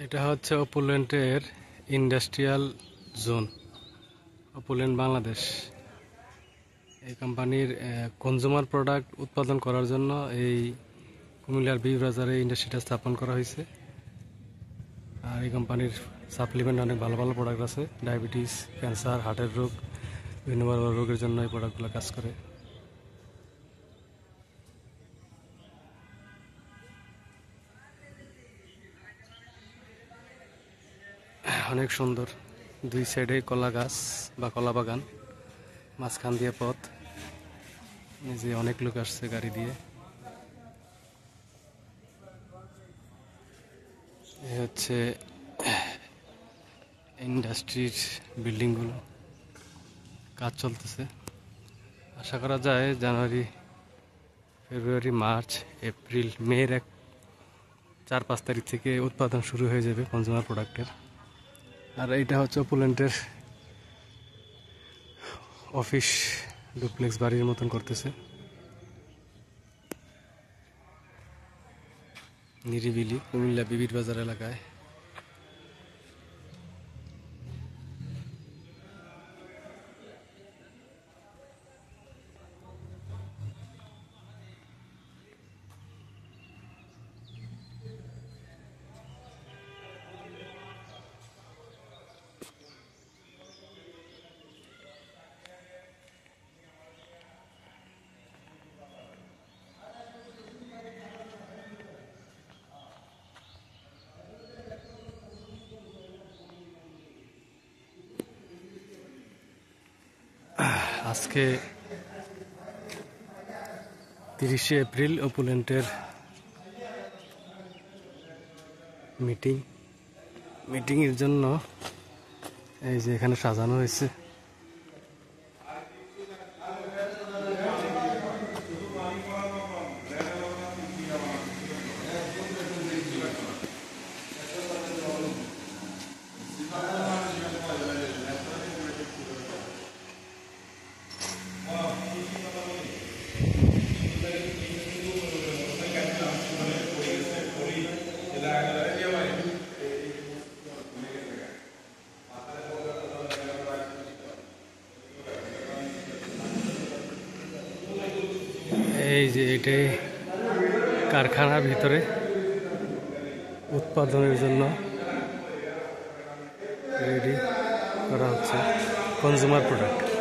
এটা হচ্ছে অপুলেন্টের industrial zone, অপুলেন্ট Bangladesh. এই কোম্পানির কনজিউমার প্রোডাক্ট উৎপাদন করার জন্য এই কুমিল্লার বিবিবাজারে ইন্ডাস্ট্রিটা স্থাপন করা হয়েছে। আর এই কোম্পানির সাপ্লিমেন্ট অনেক ভালো ভালো প্রোডাক্ট আছে, ডায়াবেটিস, ক্যান্সার, হার্টের রোগ, বিভিন্ন বড় বড় রোগের জন্য এই প্রোডাক্টগুলো কাজ করে। অনেক সুন্দর, দুই সাইডে কলা গাছ বা কলা বাগান, মাঝখান দিয়ে পথ। এই যে অনেক লোক আসছে গাড়ি দিয়ে। এই হচ্ছে ইন্ডাস্ট্রির বিল্ডিংগুলো, কাজ চলতেছে। আশা করা যায় জানুয়ারি, ফেব্রুয়ারি, মার্চ, এপ্রিল, মের 4-5 তারিখ থেকে উৎপাদন শুরু হয়ে যাবে কনজিউমার প্রোডাক্টের। আর এইটা হচ্ছে অপুলেন্টের অফিস, ডুপ্লেক্স বাড়ির মতন করতেছে, নিরিবিলি কুমিল্লা বিবিবাজার এলাকায়। আজকে 30শে এপ্রিল অপুলেন্টের মিটিংয়ের জন্য এই যে এখানে সাজানো হয়েছে। এই যে এটাই কারখানার ভিতরে উৎপাদনের জন্য রেডি করা হচ্ছে কনজিউমার প্রোডাক্ট।